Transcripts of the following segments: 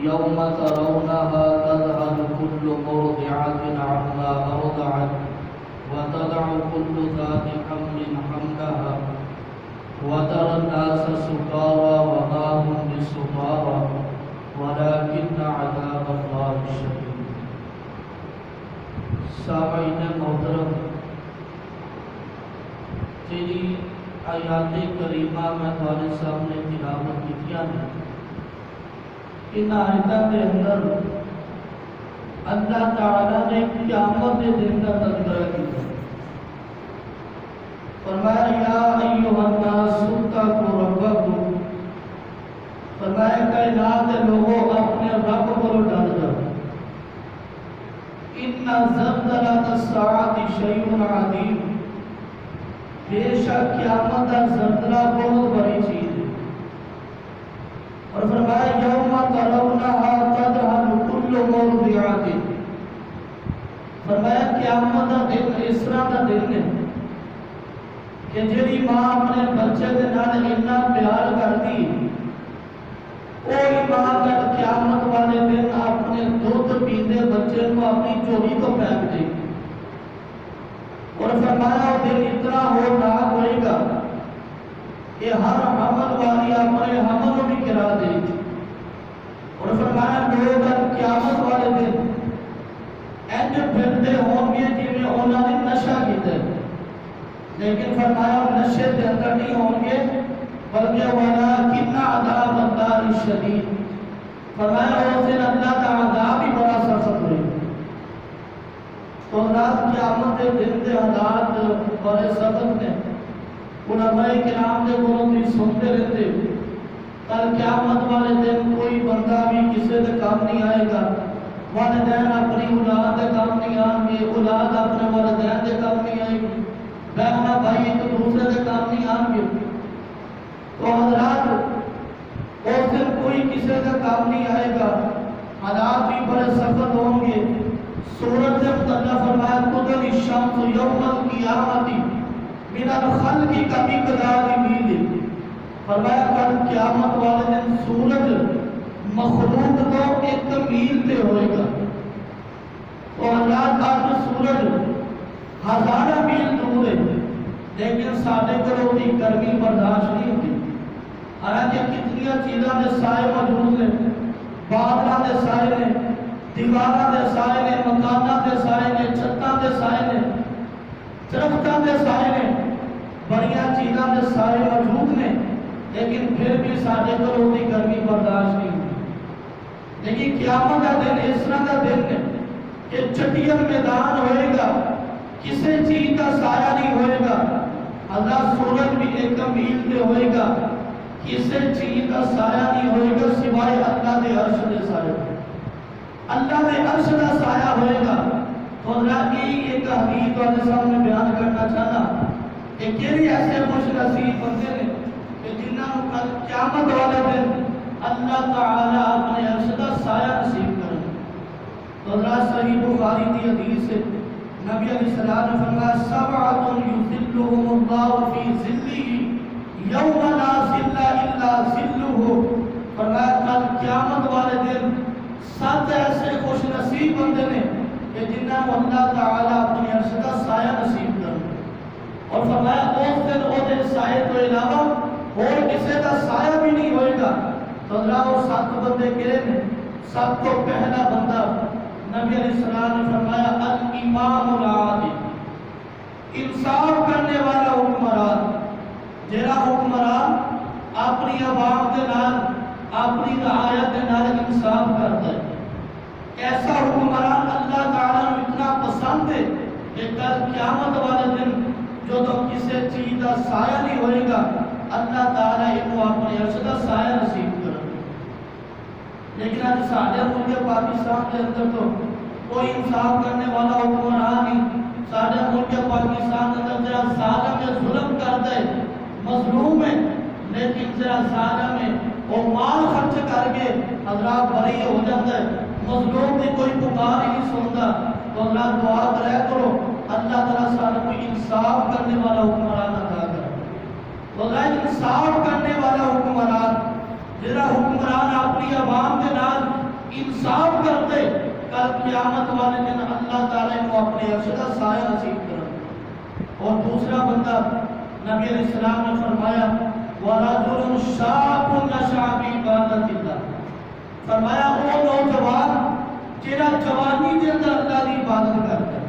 يوم ترونها تذهل كل مرضعة عما أرضعت وتضع كل ذات حمل حملها وترى الناس سكارى وما هم بسكارى ولكن عذاب الله شديد۔ سامعین محترم، تیری آیات کریمہ میں تمہارے سامنے تلاوت کیا ہے۔ ان آیتوں کے اندر اللہ تعالیٰ نے قیامت کے دن کا تذکرہ کیا۔ فرمایا یا ایھا الناس اتقوا ربکم، فرمایا کائنات کے لوگوں اپنے رب کو ڈر جاؤ۔ ان زلزلۃ الساعۃ شیء عظیم، بے شک قیامت کا زلزلہ بہت بڑی چیز ہے۔ اور فرمایا یوم ترونها تذهل كل مرضعۃ، فرمایا قیامت کا دن اس طرح کا دن ہے کہ جیڑی ماں اپنے بچے کے نال اتنا پیار کرتی، وہی ماں کا قیامت والے دن اپنے دودھ پیندے بچے کو اپنی چولی کو پھینک دے گی۔ اور فرمایا وہ دن اتنا ہولناک ہوئے گا کہ ہر حمل والی اپنے حمل کو بھی گرا دے گی۔ اور فرمایا لوگ قیامت والے دن اینج پھرتے ہوں گے جی میں انہوں نے نشہ کیتا ہے، لیکن فرمایا نشے کے اندر نہیں ہوں گے بلکہ وَلَٰكِنَّ عَذَابَ اللَّهِ شَدِيدٌ، فرمایا اس دن اللہ کا عذاب بھی بڑا سخت ہوئے۔ تو رات قیامت کے دن کے حالات بڑے سخت ہیں۔ علماء کرام کے گھروں بھی سنتے رہتے، کل قیامت والے دن کوئی بندہ بھی کسی کے کام نہیں آئے گا، والدین اپنی اولاد کے کام نہیں آئیں گے، اولاد اپنے والدین کے کام نہیں آئے گی، بہن بھائی ایک دوسرے کے کام نہیں آئیں گے۔ تو حضرات اس دن کوئی کسی کا کام نہیں آئے گا، حالات بھی بڑے سخت ہوں گے۔ سورت سے مطلع فرمایا تُطْلَعُ الشَّمْسُ يَوْمَ الْقِيَامَةِ مِنَ الْخَلْقِ كَمِقْدَارِ مِیلٍ، فرمایا کل قیامت والے دن سورج مخلوق کو ایک میل پہ ہوئے گا۔ تو حضرات آج سورج ہزارہ میل دور ہے، لیکن ساڑھے کرو کی گرمی برداشت نہیں ہوتی۔ حالانکہ کتنی چیزاں دے سائے موجود ہیں، بادلاں دے سائے نے، دیواراں دے سائے نے، مکاناں دے سائے نے، چھتاں دے سائے نے، درختاں دے سائے نے، بڑیاں چیزاں دے سائے موجود نے، لیکن پھر بھی ساڑھے کرو کی گرمی برداشت نہیں ہوتی۔ لیکن قیامت کا دن اس طرح کا دن ہے کہ چٹیل میدان ہوئے گا، کسی چیز کا سایہ نہیں ہوئے گا۔ اللہ سورج بھی ایک میل پہ ہوئے گا، کسی چیز کا سایہ نہیں ہوئے گا سوائے اللہ دے عرش دے سایہ۔ اللہ دے عرش کا سایہ ہوئے گا۔ تو اللہ کی ایک حدیث والے سامنے بیان کرنا چاہنا کہ کیڑے ایسے خوش نصیب بندے نے کہ جنہاں کو کل قیامت والے دن اللہ تعالی اپنے عرش کا سایہ نصیب کرے۔ تو اللہ صحیح بخاری کی حدیث سے نبی علیہ السلام نے فرمایا سبعۃ یظلھم اللہ فی ظلہ یوم لا ظل الا ظلہ، فرمایا کل قیامت والے دن 7 ایسے خوش نصیب بندے نے کہ جنہاں کو اللہ تعالی اپنی عرش کا سایہ نصیب کرے۔ اور فرمایا اس دن وہ دن سایہ تو علاوہ اور کسی کا سایہ بھی نہیں ہوئے گا۔ تو اللہ وہ 7 بندے کہے ہیں، سب کو پہلا بندہ نبی علیہ السلام نے فرمایا الامام العادل، انصاف کرنے والا حکمران، جیڑا حکمران اپنی عوام کے نال اپنی رعایت کے نال انصاف کرتا ہے۔ ایسا حکمران اللہ تعالیٰ نے اتنا پسند ہے کہ کل قیامت والے دن جو تو کسی چیز کا سایہ نہیں ہوئے گا، اللہ تعالیٰ انہوں اپنے عرش کا سایہ نصیب کرے۔ لیکن آج ساڑھے ملک پاکستان کے اندر تو کوئی انصاف کرنے والا حکمران نہیں۔ ساڑھے ملک پاکستان کے اندر ذرا ظالم یا ظلم کرتا ہے، مظلوم ہے، لیکن ذرا ظالم ہے وہ مال خرچ کر کے حضرات بری ہو جاتا ہے، مظلوم کی کوئی پکار ہی نہیں سنتا۔ تو اللہ دعا کرے کرو اللہ تعالیٰ سارے کو انصاف کرنے والا حکمران عطا کرے۔ تو اللہ انصاف کرنے والا حکمران، جہاں حکمران اپنی عوام کے نال کل قیامت والے دن اللہ تعالیٰ کو اپنے عرش کا سایہ نصیب کرے۔ اور دوسرا بندہ نبی علیہ السلام نے فرمایا وَرَجُلٌ شَابٌ نَشَأَ فِي عِبَادَةِ اللَّهِ، فرمایا وہ نوجوان جہاں جوانی دے اندر اللہ کی عبادت کرتا ہے،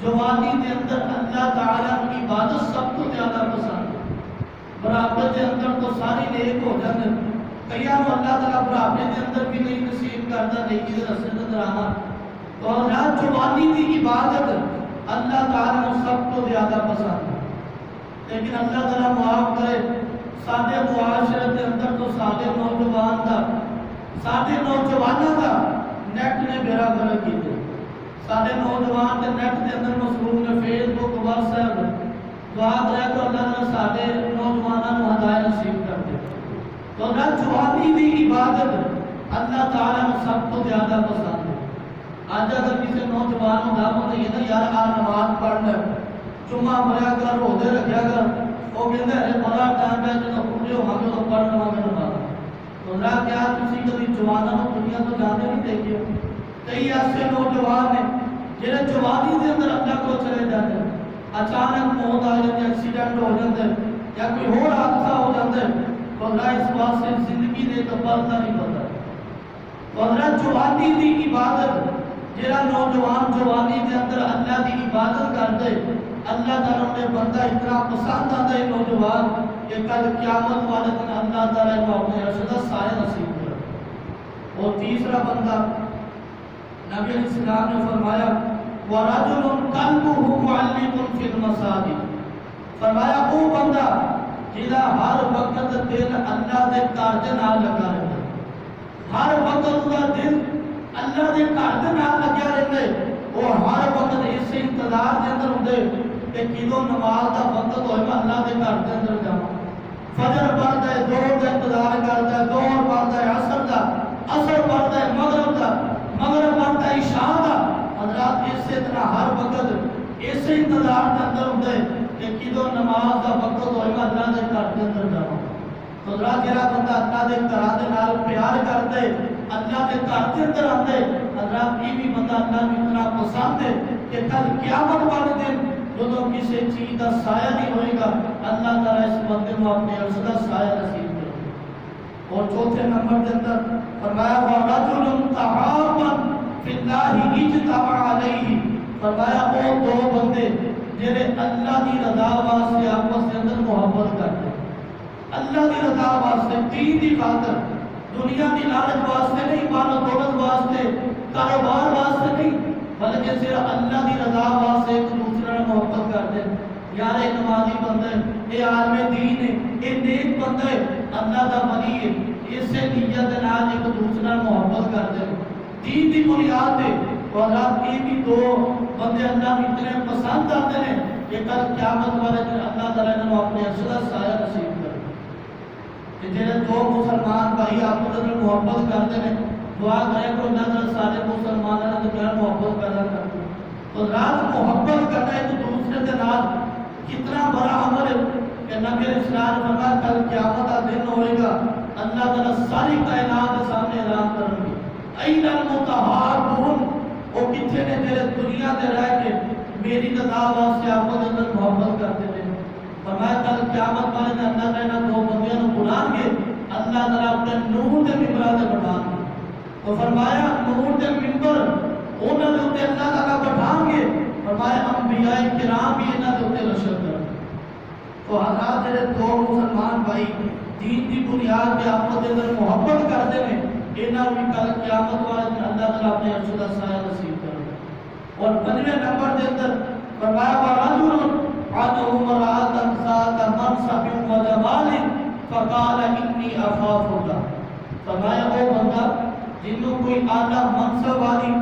جوانی دے اندر اللہ تعالیٰ کی عبادت سب کو زیادہ پسند ہے۔ برابر دے اندر تو ساری نیک ہو جاتے ہیں، کئی اللہ تعالیٰ برابر دے اندر بھی نہیں نصیب کرتا، نیکی دے رستے اندر آنا۔ تو اللہ جوانی کی عبادت اللہ تعالیٰ کو سب کو زیادہ پسند ہے، لیکن اللہ تعالیٰ معاف کرے سارے معاشرت کے اندر تو سارے نوجوان کا سارے نوجوانوں کا نیٹ نے بیڑا گرک کیتے، سارے نوجوان کے نیٹ کے اندر مصروف نے، فیس بک واٹس ایپ، دعا کرے تو اللہ تعالیٰ سارے نوجوانوں کو ہدایت نصیب کر دے۔ تو اللہ جوانی کی عبادت اللہ تعالیٰ کو سب کو زیادہ پسند ہے۔ آج اگر کسی نوجوان کو دعوت ہے نا یار آ نماز پڑھ لے، جمعہ پڑھیا کر، روزے رکھیا کر، وہ کہتے ہیں بڑا ٹائم ہے جب پورے ہو ہمیں تو پڑھ لوا گے نماز۔ تو اللہ کیا تسی کبھی جوانوں کو دنیا تو جانے نہیں دیکھے ہو؟ کئی ایسے نوجوان ہیں جنہیں جوانی کے اندر اللہ کو چلے جاتے ہیں، اچانک موت آ جاتی ہے، ایکسیڈنٹ ہو جاتے ہیں یا کوئی اور حادثہ ہو جاتا ہے، تو اللہ اس بات سے زندگی دے تو پلتا نہیں پتا۔ تو اللہ جوانی کی عبادت جہاں نوجوان جوانی کے اندر اللہ کی عبادت کرتے، اللہ تعالیٰ نے بندہ اتنا پسند آتا ہے نوجوان کہ کل قیامت والے دن اللہ تعالیٰ کو اپنے عرش کا سایہ نصیب کرے۔ اور تیسرا بندہ نبی علیہ السلام نے فرمایا وَرَجُلٌ قَلْبُهُ مُعَلِّقٌ فِي الْمَسَاجِدِ، فرمایا وہ بندہ جہاں ہر وقت دل اللہ دے گھر دے نال لگا رہتا ہے، ہر وقت کا دل اللہ دے گھر دے نال لگا رہتا ہے، وہ ہر وقت اس انتظار دے اندر ہوندے کہ کدوں نماز دا وقت ہوئے میں اللہ دے گھر دے اندر جاواں، فجر پڑھتا ہے، ظہر دا انتظار کرتا ہے، ظہر پڑھتا ہے، عصر پڑھتا ہے، مغرب پڑھتا ہے، عشاء دا، حضرات اس سے اتنا ہر وقت اس انتظار دے اندر ہوندے کہ کدوں نماز دا وقت ہوئے میں اللہ دے گھر دے اندر جاواں۔ تو حضرات جڑا بندہ اللہ دے گھر دے نال پیار کرتے، اللہ دے گھر دے اندر آندے، حضرات یہ بھی بندہ اللہ کو اتنا پسند ہے کہ کل قیامت والے دن جدوں کسی چیز کا سایہ نہیں ہوئے گا، اللہ تعالیٰ اس بندے کو اپنے عرش کا سایہ نصیب کرے۔ اور چوتھے نمبر کے اندر فرمایا وَرَجُلٌ تَحَابًا فِي اللَّهِ اجْتَمَعَ عَلَيْهِ، فرمایا وہ دو بندے جنہیں اللہ کی رضا واسطے آپس کے اندر محبت کرتے، اللہ کی رضا واسطے، دین کی خاطر، دنیا کی لالچ واسطے نہیں، مال و دولت واسطے، کاروبار واسطے نہیں، بلکہ صرف اللہ کی رضا واسطے ایک دوسرے نے محبت کرتے ہیں۔ یار یہ نمازی بندہ ہے، یہ عالم دین ہے، یہ نیک بندہ ہے، اللہ کا ولی ہے، اس سے نیت نال ایک دوسرے نے محبت کرتے ہیں، دین کی بنیاد ہے۔ اور رات یہ بھی دو بندے اللہ کو اتنے پسند آتے ہیں کہ کل قیامت والے دن اللہ تعالیٰ نے اپنے عرش کا سایہ نصیب کرے۔ کہ جنہیں دو مسلمان بھائی آپس میں محبت کرتے ہیں، دعا کریں کہ اللہ تعالیٰ سارے مسلمانوں نے کیا محبت پیدا کرتے ہیں۔ تو رات محبت کرنا ایک دوسرے کے نال کتنا بڑا عمل ہے کہ نبی علیہ السلام نے فرمایا کل قیامت کا دن ہوئے گا، اللہ تعالیٰ ساری کائنات کے سامنے اعلان کریں گے اَيْنَ الْمُتَحَابُونَ، وہ کتنے نے تیرے دنیا دے رہ کے میری رضا واسطے آپس اندر محبت کرتے تھے۔ فرمایا کل قیامت والے دن اللہ تعالیٰ دو بندیاں کو بلان گے، اللہ تعالیٰ اپنے نور دے ممبراں تے بٹھان گے۔ تو فرمایا نور دے ممبر انہاں دے اوتے اللہ تعالیٰ بٹھان گے، فرمایا انبیاء کرام بھی انہاں دے اوتے رشک کریں۔ تو حضرات جڑے دو مسلمان بھائی دین کی بنیاد پہ آپس کے اندر محبت کرتے ہیں، انہاں بھی کل قیامت والے دن اللہ تعالیٰ اپنے عرش کا سایہ نصیب کرے گا۔ اور 5ویں نمبر کے اندر فرمایا وَرَجُلٌ عَدْهُ امْرَأَةً ذَاتَ مَنْصَبٍ وَجَمَالٍ فَقَالَ إِنِّي أَخَافُ اللَّهَ، فرمایا وہ بندہ جنہوں کوئی اعلیٰ منصب والی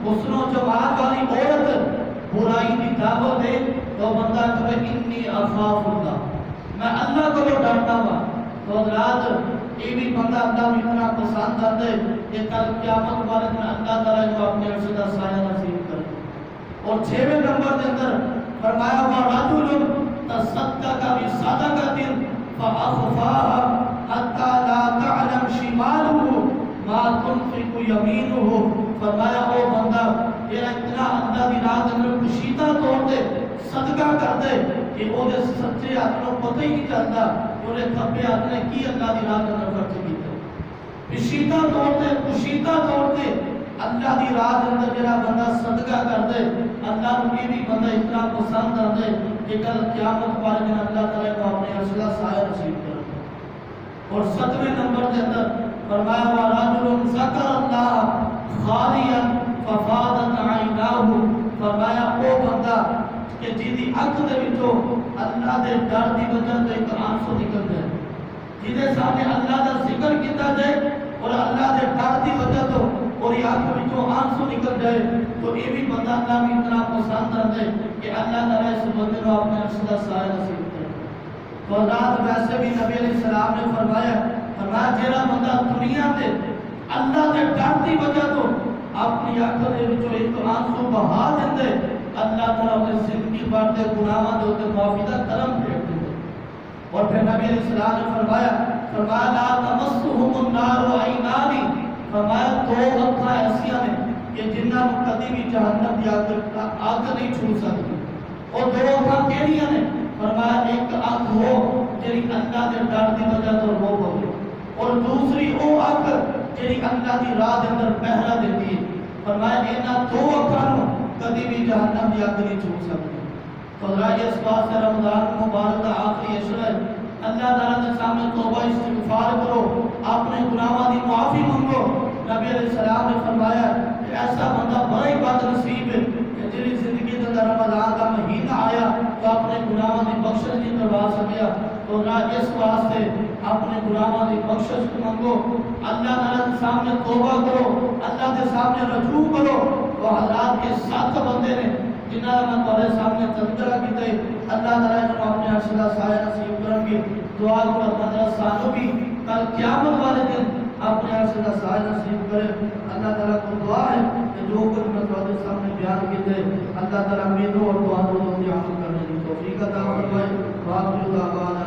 حسن و جمال والی عورت برائی کی دعوت دے تو بندہ کہے انی اخاف اللہ، میں اللہ کو ڈرتا ہوں۔ تو حضرات یہ بھی بندہ اللہ بھی اتنا پسند آتا ہے کہ کل قیامت والے دن اللہ تعالیٰ کو اپنے عرش کا سایہ نصیب کرے۔ اور 6ویں نمبر کے اندر فرمایا وَرَجُلٌ تَصَدَّقَ بِصَدَقَةٍ فَأَخْفَاهَا حَتَّى لَا تَعْلَمْ شِمَالُهُ مَا تنفق یمینہ، فرمایا او بندہ جڑا اتنا اللہ دی راہ دے اندر کشیدہ طور تے صدقہ کر دے کہ او دے سچے ہاتھ نوں پتہ ہی نہیں چلدا کہ اودے کھبے ہاتھ نے کی اللہ دی راہ دے اندر خرچ کیتا۔ کشیدہ طور تے کشیدہ طور تے اللہ دی راہ دے اندر جڑا بندہ صدقہ کر دے، اللہ نوں یہ بھی بندہ اتنا پسند کر دے کہ کل قیامت والے دن اللہ تعالی کو اپنے عرش کا سایہ نصیب کرے۔ اور 7ویں نمبر کے اندر فرمایا وَرَجُلٌ ذَكَرَ اللَّهَ خَالِيًا فَفَاضَتْ عَيْنَاهُ، فرمایا وہ بندہ کہ جیدی اکھ دے وچوں اللہ دے ڈر دی وجہ تو ایک آنسو نکل جائے، جیدے سامنے اللہ دا ذکر کیتا جائے اور اللہ دے ڈر دی وجہ تو اور یہ اکھ وچوں آنسو نکل جائے، تو یہ بھی بندہ اللہ بھی اتنا پسند کر دے کہ اللہ تعالی اس بندے کو اپنے عرش کا سایہ نصیب کرے۔ تو رات ویسے بھی نبی علیہ السلام نے فرمایا جیڑا بندہ دنیا تے اللہ دے ڈر دی وجہ تو اپنی اکھ دے وچوں ایک آنسو بہا دیندا ہے، اللہ تعالی اس زندگی بھر دے گناہاں دے اوتے معافی دا کرم بھیج دیندا ہے۔ اور پھر نبی علیہ السلام نے فرمایا لا تمسهم النار عینانی، فرمایا دو اکھاں ایسیاں نے کہ جنہاں نوں کبھی بھی جہنم دی آگ نہیں چھو سکتی۔ اور دو اکھاں کیڑیاں نے؟ فرمایا ایک اکھ ہو جڑی اللہ دے ڈر دی وجہ تو رو پوے، اور دوسری او اکھ جڑی اللہ دی راہ دے اندر پہرا دیندی ہے۔ فرمایا انہاں دو اکھاں نوں کبھی بھی جہنم دی اگ نہیں چھو سکتی۔ تو ذرا اس بات سے رمضان مبارک کا آخری عشرہ ہے، اللہ تعالیٰ کے سامنے توبہ استغفار کرو، اپنے گناہوں کی معافی مانگو۔ نبی علیہ السلام نے فرمایا کہ ایسا بندہ بڑا ہی بد نصیب ہے کہ جی زندگی کے اندر رمضان کا مہینہ آیا تو اپنے گناہوں کی بخشش نہیں کروا سکیا۔ تو نہ اس واسطے اپنے گناہوں کی بخشش مانگو، اللہ تعالیٰ کے سامنے توبہ کرو، اللہ کے سامنے رجوع کرو۔ تو حضرات کے 7 بندے نے جنہاں میں تمہارے سامنے تذکرہ کیتے، اللہ تعالیٰ نے اپنے عرش کا سایہ نصیب کریں گے۔ دعا کو اللہ تعالیٰ سانوں بھی کل قیامت والے دن اپنے عرش کا سایہ نصیب کرے۔ اللہ تعالیٰ کو دعا ہے کہ جو کچھ میں تمہارے سامنے بیان کیتے، اللہ تعالیٰ میرے اور تمہاروں کو عمل کرنے کی توفیق عطا فرمائے۔ وآخر دعوانا